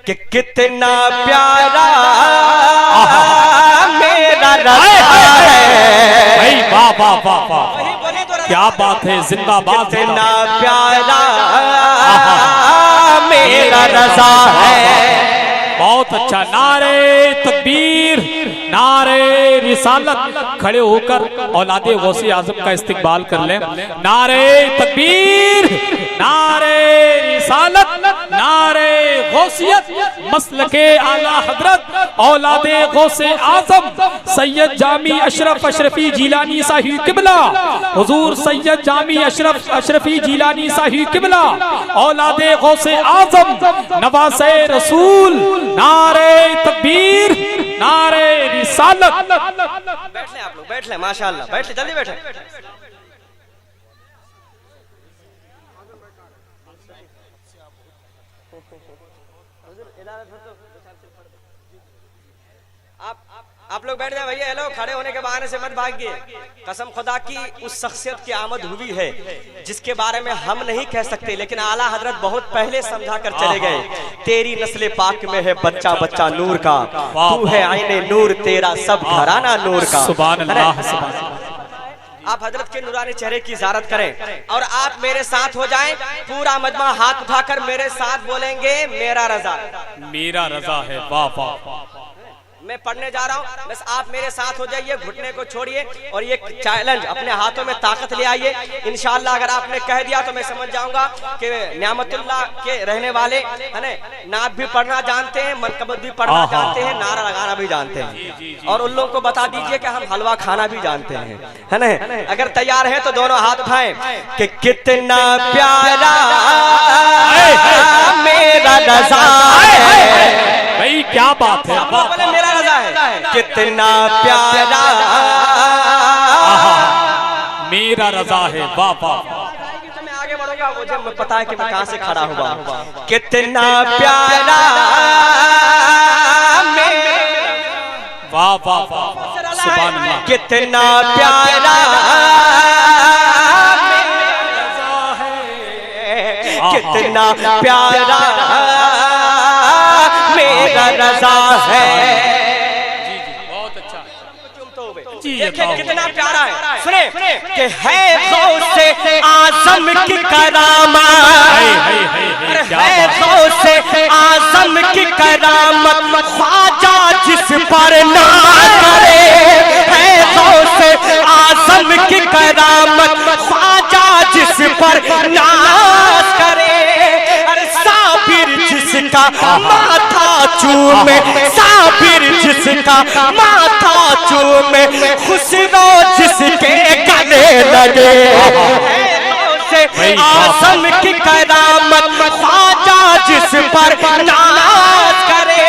कि कितना प्यारा मेरा रज़ा है। भाई वाह वाह वाह वाह, क्या बात है, जिंदाबाद। कितना प्यारा मेरा रज़ा है। बहुत अच्छा। नारे तकबीर, नारे रिसालत। खड़े होकर औलादे गौसे आजम का इस्तिकबाल कर लें। नारे तकबीर, नारे रिसालत, नारे गौसियत। मसलके आला हजरत औलादे गौसे आजम सैयद जामी अशरफ अशरफी जिलानी साहिब किबला, हुजूर सैयद जामी अशरफ अशरफी जिलानी साहिब किबला औलादे गौसे आजम नवासे रसूल। नारे तकबीर, नारे रिसालत। बैठ ले आप लोग, बैठ ले, माशाअल्लाह, बैठ ले, जल्दी बैठे। आप लोग बैठ जाए भैया। हेलो, खड़े होने के बहाने से मत भागिए। कसम खुदा की उस शख्सियत की आमद हुई है जिसके बारे में हम नहीं कह सकते, लेकिन आला हजरत बहुत पहले समझा कर चले गए। तेरी नस्ल पाक में है बच्चा बच्चा नूर का, तू है आईने नूर, तेरा सब घराना नूर का। सुभान अल्लाह। आप हजरत के नूरानी चेहरे की ज़ियारत करें और आप मेरे साथ हो जाएं। पूरा मजमा हाथ उठाकर मेरे साथ बोलेंगे मेरा रज़ा, मेरा रज़ा है। वाह वाह। मैं पढ़ने जा रहा हूँ, बस आप मेरे साथ हो जाइए, घुटने को छोड़िए और ये चैलेंज अपने हाथों में ताकत ले आइए। इंशाअल्लाह अगर आपने कह दिया तो मैं समझ जाऊंगा कि नियामतुल्लाह के रहने वाले है ना, नात भी पढ़ना जानते हैं, मनकबत भी पढ़ना जानते हैं, नारा लगाना भी जानते हैं। और उन लोगों को बता दीजिए कि हम हलवा खाना भी जानते हैं, है ना। अगर तैयार है तो दोनों हाथ उठाएं कि कितना प्यारा मेरा रज़ा है। भाई क्या बात है, मेरा रज़ा है। कितना प्यारा मेरा रज़ा है। वाह वाह। मैं आगे बढ़ूंगा, मुझे पता है कि मैं कहां से खड़ा हुआ। कितना प्यारा वाह वाह वाह, सुभान अल्लाह। कितना प्यारा कितना प्यारा मेरा रज़ा है। बहुत अच्छा। देखिए कितना प्यारा है। सुने कि है गौसे आज़म की करामत, है गौसे आज़म की करामत, ख्वाजा जिस पर नाज़ करे। है गौसे आज़म की करामत, ख्वाजा जिस पर नाज़ करे। अरे साबिर जिसका माथा चूमे, साबिर जिसका माथा चूमे, खुशरो जिसके गले लगे। आज़म की करामत, ख्वाजा जिस पर नाज़ करे।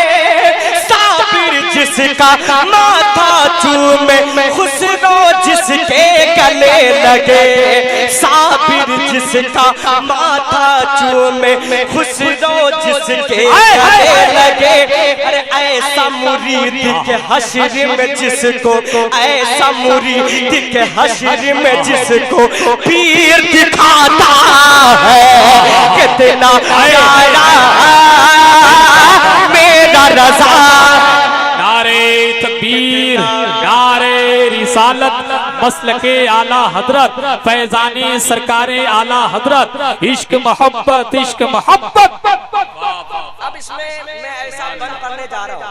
साबिर जिसका माथा चूमे, खुशरो जिसके गले लगे। साबिर जिसका माथा चूमे, खुशरो जिसके गले लगे। अरे ऐसा मुरीद के हश्र में जिसको, ऐसा मुरीद के हश्र में जिसको पीर दिखाता है। कितना प्यारा मेरा रज़ा। नारे तकबीर, नारे रिसालत। मसलके आला हजरत फैजानी सरकारे आला हजरत। इश्क मोहब्बत, इश्क मोहब्बत। अब इसमें मैं ऐसा बन पढ़ने जा रहा हूँ।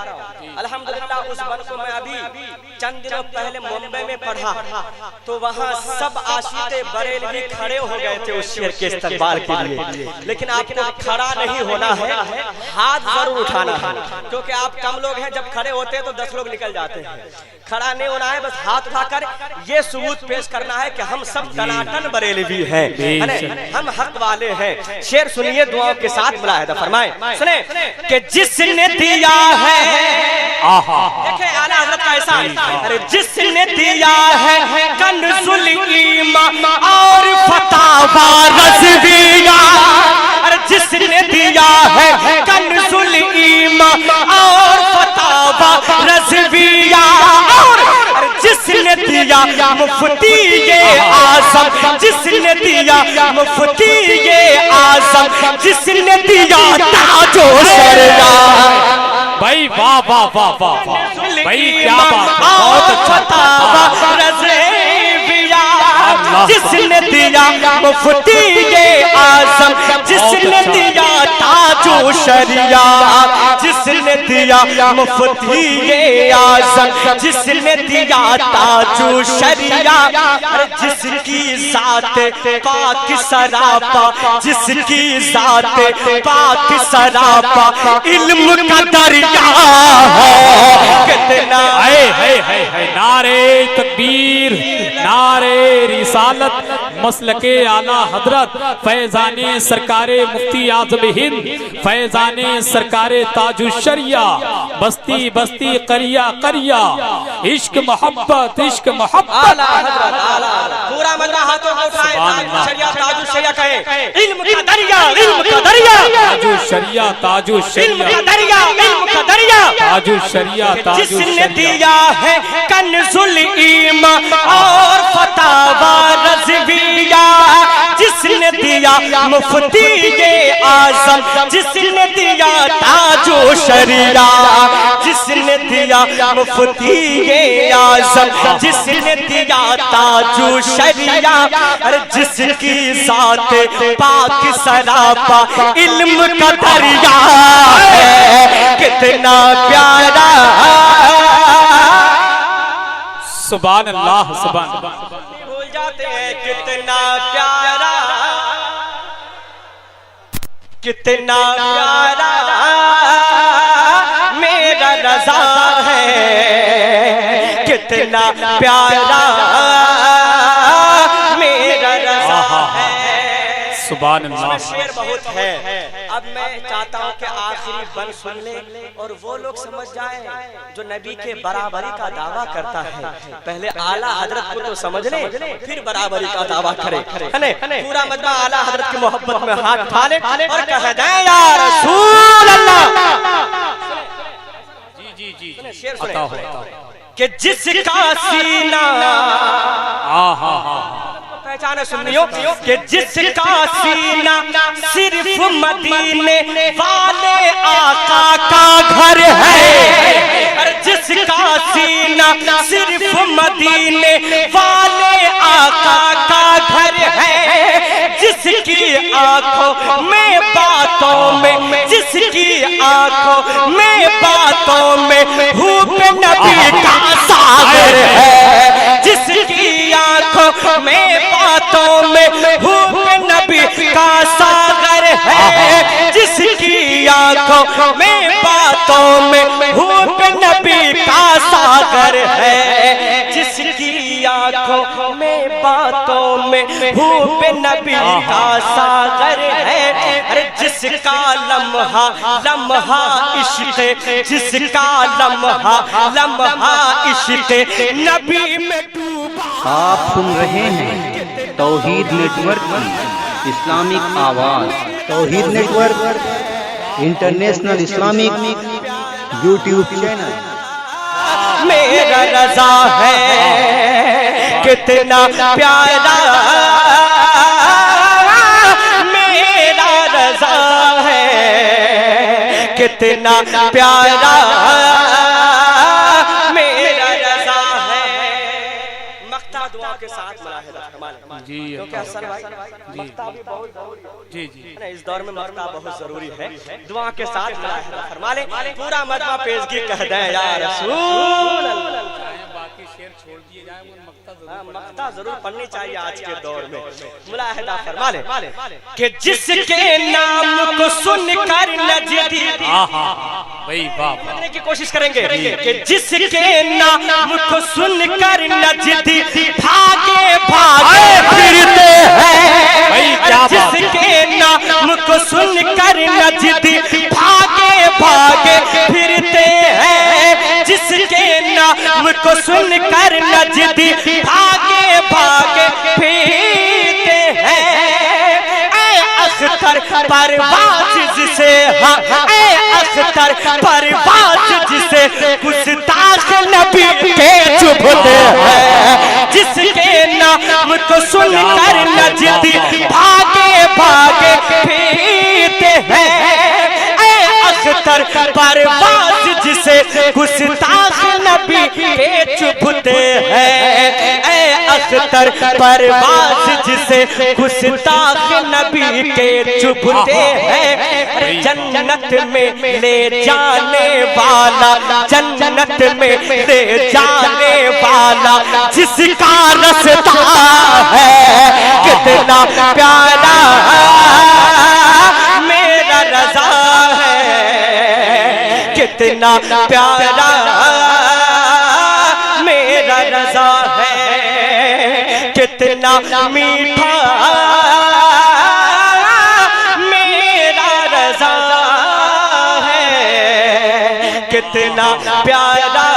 अल्हम्दुलिल्लाह उस बन को मैं अभी चंद दिनों पहले मुंबई में पढ़ा तो वहाँ सब आशिक़े बरेलवी खड़े हो गए थे उस शेर के इस्तकबाल के लिए। लेकिन आपको खड़ा नहीं होना है, हाथ जरूर उठाना है, क्योंकि आप कम लोग हैं। जब खड़े होते हैं तो 10 लोग निकल जाते हैं। खड़ा नहीं होना है, बस हाथ उठाकर ये सबूत पेश करना है कि हम सब टनाटन बरेलवी हैं, हम हक वाले हैं। शेर सुनिए, दुआओं के साथ मुलाहिदा फरमाएं। सुने कि जिसने दिया है, देखें आला हज़रत का एहसान। अरे जिसने दिया है कंज़ुल ईमान और फतावा रज़विया। अरे जिसने दिया है कंज़ुल ईमान और फतावा रज़विया। जिसने दिया मुफ्ती ये आज़म, जिसने दिया मुफ्ती ये आज़म, जिसने दिया ताजो शरिया। वाह वाह वाह वाह भाई क्या बात है, बहुत अच्छा। जिसने दिया मुफ्ती ये आजम, जिसने दिया ताजो शरिया, जिसने दिया मुफ्ती ये आजम, जिसने दिया ताजो शरिया, जिसकी जात पाक सरापा, जिसकी जात पाक सरापा, इल्म का दरिया है कितना। नारे तकबीर, नारे रिसालत, मसलके आला हजरत फैजाने सरकारे मुफ्ती आज़म हिंद, फैजाने सरकारे ताजुशरिया, बस्ती बस्ती करिया करिया, इश्क मोहब्बत इश्क मोहब्बत। पूरा मजमा हाथों को उठाए, ताजुशरिया ताजुशरिया कहे, इल्म का दरिया, इल्म का दरिया, ताजुशरिया ताजुशरिया, इल्म का दरिया, इल्म का दरिया, ताजुशरिया ताजुशरिया। जिसने दिया है कन्जुल ईमान और फतावा रज़विया, जिसने दिया मुफ्ती ये आज़म, जिसने दिया ताजो शरिया, जिसने दिया मुफ्ती ये आज़म, जिसने दिया ताजो शरिया, अरे जिसकी ज़ात पाक सरापा, इल्म का दरिया है कितना प्यारा। सुभान अल्लाह, सुभान। भूल जाते हैं कितना प्यारा, कितना प्यारा मेरा रज़ा है, कितना प्यारा मेरा रज़ा है। सुभान अल्लाह। शेर बहुत है, अब मैं चाहता हूँ कि आखिरी बंद सुन ले और वो लोग समझ जाएं जो नबी के बराबरी का दावा करता है। पहले आला हजरत को तो समझ ले, फिर बराबरी का दावा करे। पूरा मजमा आला हजरत की मोहब्बत में हाथ उठा ले और कह दे या रसूल अल्लाह। जी जी जी, शेर सुने कि जिसका सीना पहचाने सुनियो कि जिसका सीना सिर्फ मदीने वाले आका का घर है, और जिसका सीना सिर्फ मदीने वाले आका का घर है, जिसकी आंखों में बातों में, जिसकी आंखों में बातों में हुब नबी का सागर है, जिसकी आंखों में बातों में हुब नबी का सागर है, जिसकी आंखों में बातों में हुब नबी का सागर है, जिसकी आंखों में बातों में हुब नबी का सागर है। अरे जिसका लम्हा लम्हा इश्क़, जिसका लम्हा लम्हा इश्क़ नबी में डूबा। आप सुन रहे हैं तौहीद नेटवर्क की इस्लामिक आवाज़। Tauheed network international Islamic YouTube channel. मेरा रज़ा है कितना प्यारा, मेरा रज़ा है कितना प्यारा, मेरा रज़ा है। मक्ता दुआ के साथ जी, क्योंकि हसन भाई मक्ता भी बहुत जरूरी है। इस दौर में मक्ता बहुत जरूरी है। दुआ के साथ फरमा ले, पूरा मजमा पेशगी कह दें या रसूल अल्लाह। बाकी शेर छोड़ दिए जाए, मक्ता जरूर पढ़नी चाहिए आज के दौर में। मुलाहिदा फरमा ले कि जिसके नाम को सुनकर नजदी, भाई वाह, की कोशिश करेंगे कि जिसके नाम को सुनकर नजदी भागे भागे फिरते हैं, जिसके नाम को सुनकर नजदी भागे भागे फिरते हैं, जिसके नाम को सुनकर नजदी भागे भागे फिरते हैं। अख्तर परवाज़ जिसे, अख्तर परवाज़ जिसे गुस्ताख नबी के चुभते हैं, जिसके नाम को सुनकर नजदी भागे भागे फिरते हैं। अख्तर परवाज़ जिसे जिसे गुस्ताख नबी के चुभते हैं, ऐ अख्तर परवाज जिसे गुस्ताख नबी के चुभते हैं, जन्नत में ले जाने वाला, जन्नत में ले जाने वाला जिसका रास्ता है कितना प्यारा मेरा रज़ा है, कितना प्यारा मेरा रज़ा है, कितना मीठा मेरा रज़ा है, कितना प्यारा